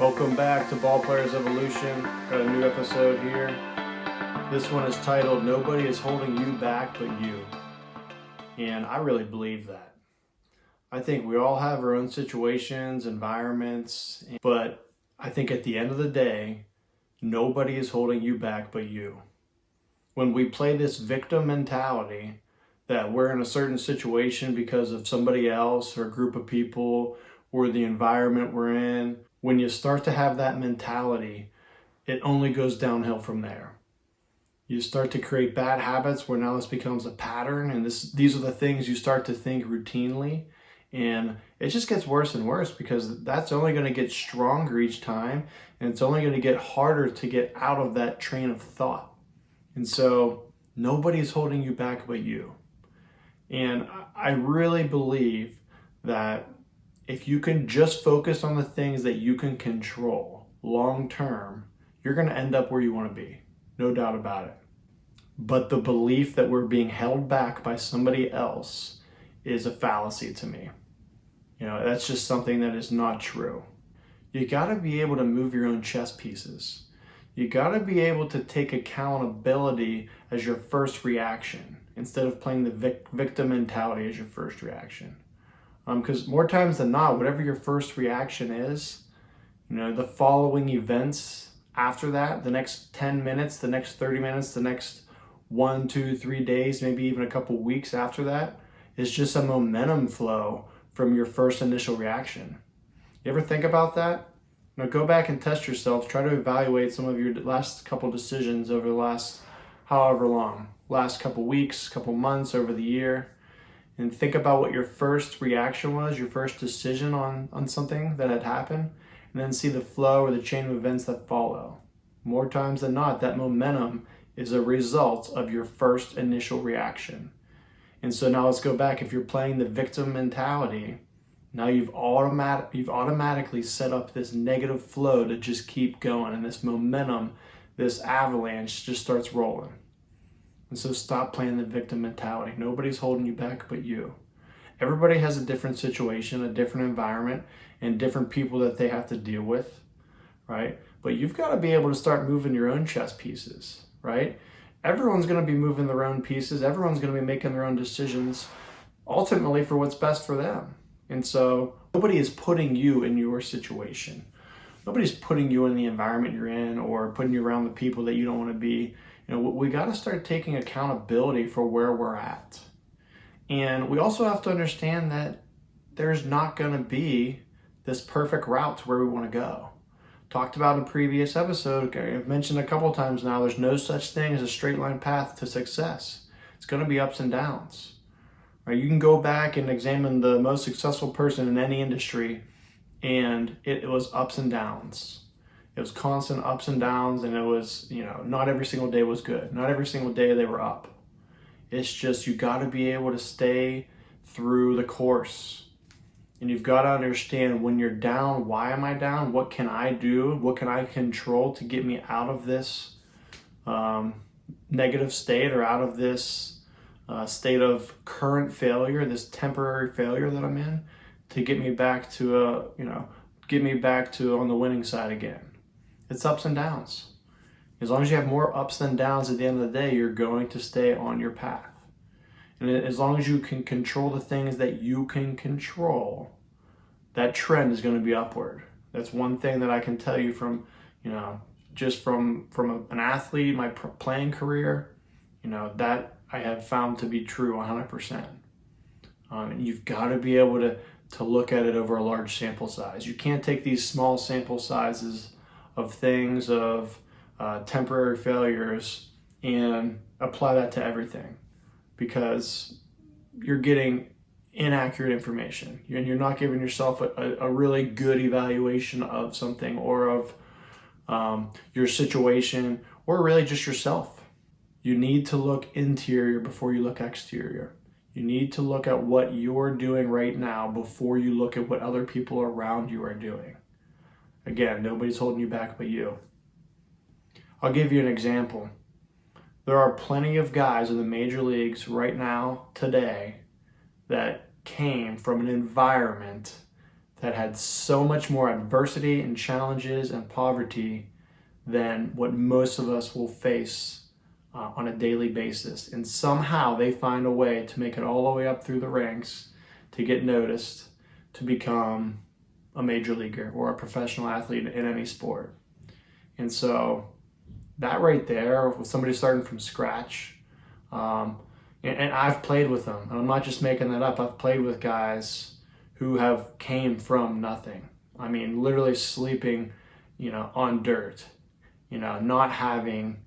Welcome back to Ballplayers Evolution. Got a new episode here. This one is titled Nobody is Holding You Back But You. And I really believe that. I think we all have our own situations, environments, but I think at the end of the day, nobody is holding you back but you. When we play this victim mentality that we're in a certain situation because of somebody else or a group of people or the environment we're in, when you start to have that mentality, it only goes downhill from there. You start to create bad habits where now this becomes a pattern, and these are the things you start to think routinely, and it just gets worse and worse because that's only going to get stronger each time, and it's only going to get harder to get out of that train of thought. And so nobody's holding you back but you. And I really believe that if you can just focus on the things that you can control long term, you're going to end up where you want to be. No doubt about it. But the belief that we're being held back by somebody else is a fallacy to me. That's just something that is not true. You got to be able to move your own chess pieces. You got to be able to take accountability as your first reaction instead of playing the victim mentality as your first reaction. Because more times than not, whatever your first reaction is, the following events after that, the next 10 minutes, the next 30 minutes, the next 1, 2, 3 days, maybe even a couple weeks after that, is just a momentum flow from your first initial reaction. You ever think about that? Go back and test yourself. Try to evaluate some of your last couple decisions over the last however long, last couple weeks, couple months, over the year. And think about what your first reaction was, your first decision on something that had happened, and then see the flow or the chain of events that follow. More times than not, that momentum is a result of your first initial reaction. And so now let's go back. If you're playing the victim mentality, now you've automatically set up this negative flow to just keep going, and this momentum, this avalanche just starts rolling. And so stop playing the victim mentality. Nobody's holding you back but you. Everybody has a different situation, a different environment, and different people that they have to deal with, right? But you've got to be able to start moving your own chess pieces, right? Everyone's going to be moving their own pieces. Everyone's going to be making their own decisions, ultimately for what's best for them. And so nobody is putting you in your situation. Nobody's putting you in the environment you're in or putting you around the people that you don't want to be. We got to start taking accountability for where we're at. And we also have to understand that there's not going to be this perfect route to where we want to go. Talked about in a previous episode, I've mentioned a couple of times now, there's no such thing as a straight line path to success. It's going to be ups and downs. Right? You can go back and examine the most successful person in any industry, and it was ups and downs. It was constant ups and downs, and it was, not every single day was good. Not every single day they were up. It's just you got to be able to stay through the course. And you've got to understand when you're down, why am I down? What can I do? What can I control to get me out of this negative state or out of this state of current failure, this temporary failure that I'm in, to get me back to on the winning side again. It's ups and downs. As long as you have more ups than downs at the end of the day, you're going to stay on your path. And as long as you can control the things that you can control, that trend is going to be upward. That's one thing that I can tell you from, just from an athlete, my playing career, that I have found to be true 100%. And you've got to be able to look at it over a large sample size. You can't take these small sample sizes of things, of temporary failures, and apply that to everything, because you're getting inaccurate information and you're not giving yourself a really good evaluation of something or of your situation or really just yourself. You need to look interior before you look exterior. You need to look at what you're doing right now before you look at what other people around you are doing. Again, nobody's holding you back but you. I'll give you an example. There are plenty of guys in the major leagues right now, today, that came from an environment that had so much more adversity and challenges and poverty than what most of us will face on a daily basis. And somehow they find a way to make it all the way up through the ranks, to get noticed, to become a major leaguer or a professional athlete in any sport. And so that right there, with somebody starting from scratch, and I've played with them, and I'm not just making that up. I've played with guys who have came from nothing. I mean, literally sleeping, on dirt, not having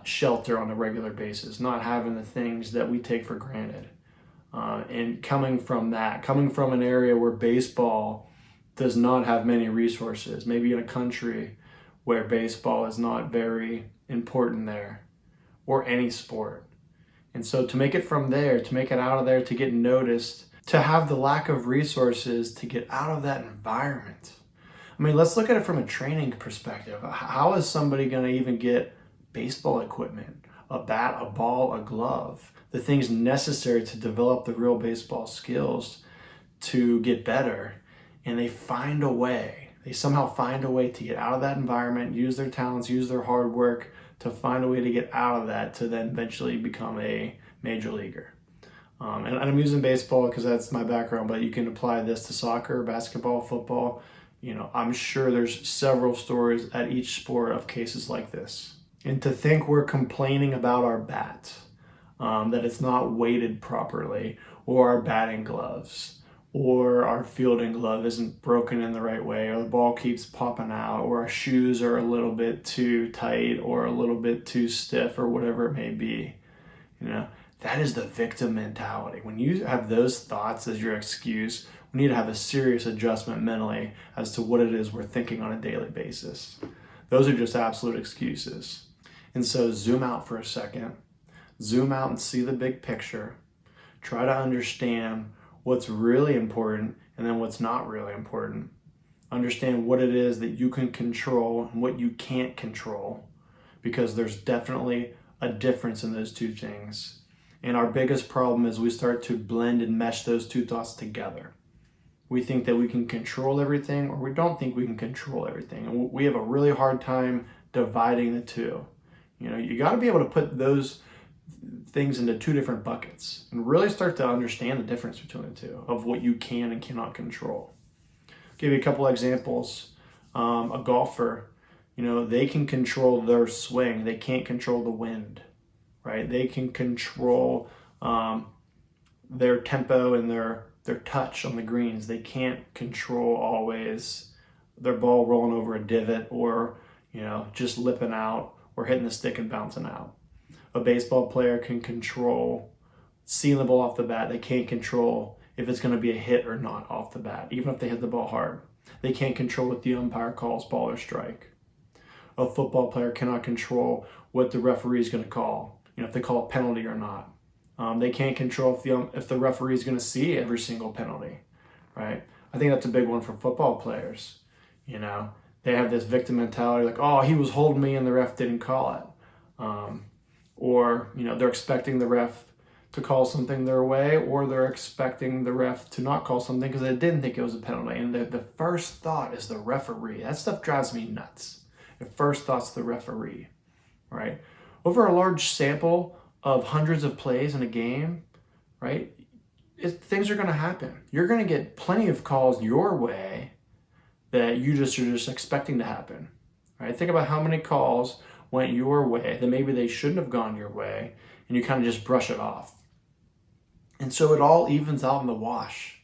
shelter on a regular basis, not having the things that we take for granted. And coming from an area where baseball does not have many resources, maybe in a country where baseball is not very important there, or any sport. And so to make it from there, to make it out of there, to get noticed, to have the lack of resources to get out of that environment. I mean, let's look at it from a training perspective. How is somebody going to even get baseball equipment, a bat, a ball, a glove, the things necessary to develop the real baseball skills to get better? And they find a way. They somehow find a way to get out of that environment, use their talents, use their hard work to find a way to get out of that, to then eventually become a major leaguer. And I'm using baseball because that's my background, but you can apply this to soccer, basketball, football. I'm sure there's several stories at each sport of cases like this. And to think we're complaining about our bat, that it's not weighted properly, or our batting gloves, or our fielding glove isn't broken in the right way, or the ball keeps popping out, or our shoes are a little bit too tight or a little bit too stiff, or whatever it may be. That is the victim mentality. When you have those thoughts as your excuse, we need to have a serious adjustment mentally as to what it is we're thinking on a daily basis. Those are just absolute excuses. And so zoom out for a second. Zoom out and see the big picture. Try to understand what's really important and then what's not really important. Understand what it is that you can control and what you can't control, because there's definitely a difference in those two things. And our biggest problem is we start to blend and mesh those two thoughts together. We think that we can control everything, or we don't think we can control everything. And we have a really hard time dividing the two. You got to be able to put those things into two different buckets and really start to understand the difference between the two of what you can and cannot control. I'll give you a couple examples. A golfer, they can control their swing. They can't control the wind, right? They can control their tempo and their touch on the greens. They can't control always their ball rolling over a divot, or just lipping out or hitting the stick and bouncing out. A baseball player can control seeing the ball off the bat. They can't control if it's going to be a hit or not off the bat, even if they hit the ball hard. They can't control what the umpire calls ball or strike. A football player cannot control what the referee is going to call, if they call a penalty or not. They can't control if the referee is going to see every single penalty, right? I think that's a big one for football players. They have this victim mentality, like, oh, he was holding me and the ref didn't call it. Or they're expecting the ref to call something their way, or they're expecting the ref to not call something because they didn't think it was a penalty. And the first thought is the referee. That stuff drives me nuts. The first thought's the referee, right? Over a large sample of hundreds of plays in a game, right, things are going to happen. You're going to get plenty of calls your way that you're just expecting to happen, right? Think about how many calls went your way that maybe they shouldn't have gone your way, and you kind of just brush it off. And so it all evens out in the wash,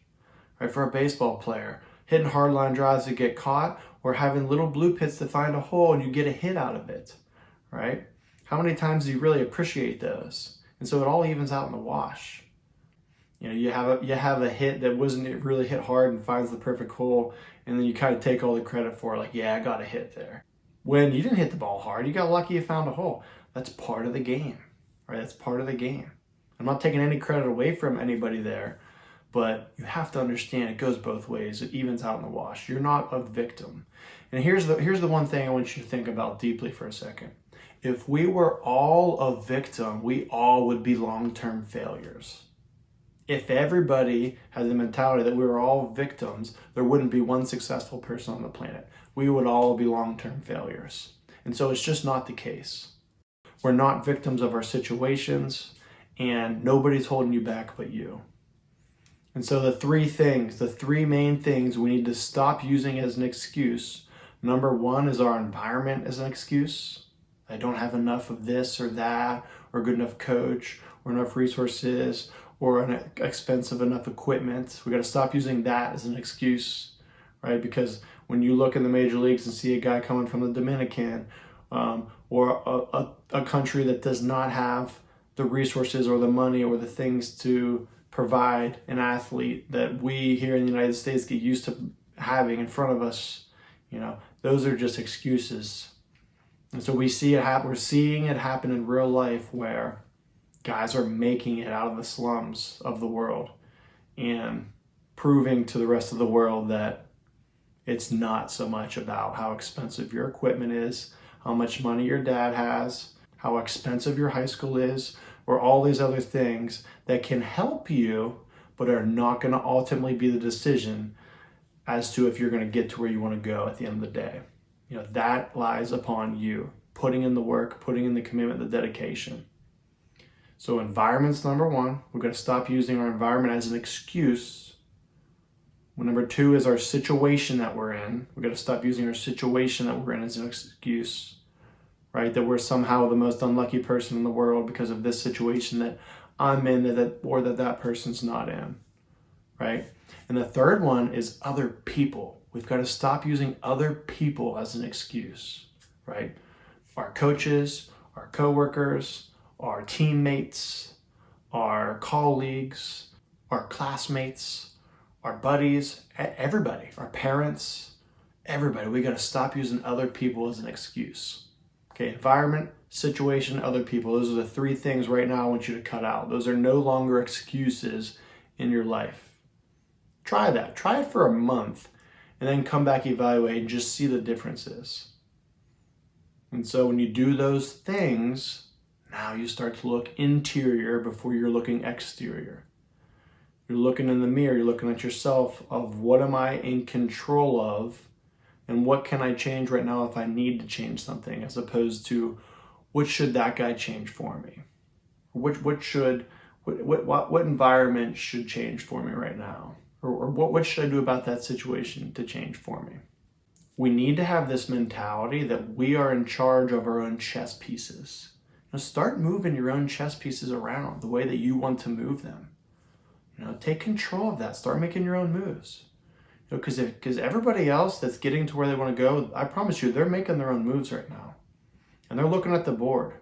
right? For a baseball player, hitting hard line drives to get caught, or having little blue pits to find a hole and you get a hit out of it, right? How many times do you really appreciate those? And so it all evens out in the wash. You have a hit that wasn't really hit hard and finds the perfect hole, and then you kind of take all the credit for it, like, yeah, I got a hit there. When you didn't hit the ball hard, you got lucky you found a hole. That's part of the game, right? That's part of the game. I'm not taking any credit away from anybody there, but you have to understand it goes both ways. It evens out in the wash. You're not a victim. And here's the one thing I want you to think about deeply for a second. If we were all a victim, we all would be long-term failures. If everybody had the mentality that we were all victims, there wouldn't be one successful person on the planet. We would all be long-term failures. And so it's just not the case. We're not victims of our situations, and nobody's holding you back but you. And so the three main things we need to stop using as an excuse. Number one is our environment as an excuse. I don't have enough of this or that, or good enough coach, or enough resources, or an expensive enough equipment. We got to stop using that as an excuse, right? Because when you look in the major leagues and see a guy coming from the Dominican, or a country that does not have the resources or the money or the things to provide an athlete that we here in the United States get used to having in front of us, those are just excuses. And so we see it happen. We're seeing it happen in real life where guys are making it out of the slums of the world and proving to the rest of the world that it's not so much about how expensive your equipment is, how much money your dad has, how expensive your high school is, or all these other things that can help you, but are not going to ultimately be the decision as to if you're going to get to where you want to go at the end of the day. That lies upon you, putting in the work, putting in the commitment, the dedication. So environment's number one. We're going to stop using our environment as an excuse. Number two is our situation that we're in. We're going to stop using our situation that we're in as an excuse, right? That we're somehow the most unlucky person in the world because of this situation that I'm in or that person's not in, right? And the third one is other people. We've got to stop using other people as an excuse, right? Our coaches, our coworkers, our teammates, our colleagues, our classmates, our buddies, everybody, our parents, everybody. We got to stop using other people as an excuse. Okay, environment, situation, other people. Those are the three things right now I want you to cut out. Those are no longer excuses in your life. Try that. Try it for a month and then come back, evaluate, and just see the differences. And so when you do those things, now you start to look interior before you're looking exterior. You're looking in the mirror, you're looking at yourself of what am I in control of and what can I change right now if I need to change something, as opposed to what should that guy change for me? What environment should change for me right now? Or what should I do about that situation to change for me? We need to have this mentality that we are in charge of our own chess pieces. Start moving your own chess pieces around the way that you want to move them. Take control of that. Start making your own moves. Because everybody else that's getting to where they want to go, I promise you, they're making their own moves right now. And they're looking at the board.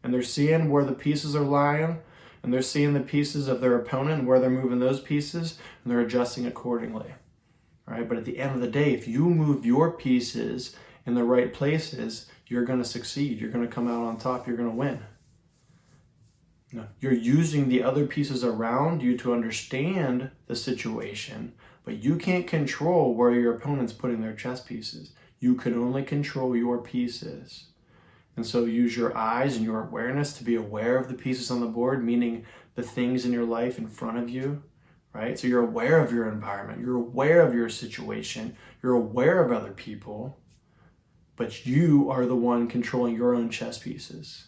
And they're seeing where the pieces are lying. And they're seeing the pieces of their opponent and where they're moving those pieces. And they're adjusting accordingly. All right? But at the end of the day, if you move your pieces in the right places, you're going to succeed. You're going to come out on top. You're going to win. You're using the other pieces around you to understand the situation, but you can't control where your opponent's putting their chess pieces. You can only control your pieces. And so use your eyes and your awareness to be aware of the pieces on the board, meaning the things in your life in front of you, right? So you're aware of your environment. You're aware of your situation. You're aware of other people. But you are the one controlling your own chess pieces,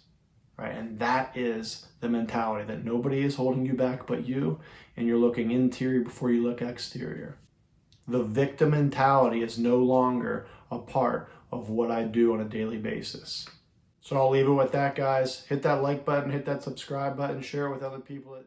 right? And that is the mentality that nobody is holding you back but you, and you're looking interior before you look exterior. The victim mentality is no longer a part of what I do on a daily basis. So I'll leave it with that, guys. Hit that like button, hit that subscribe button, share it with other people.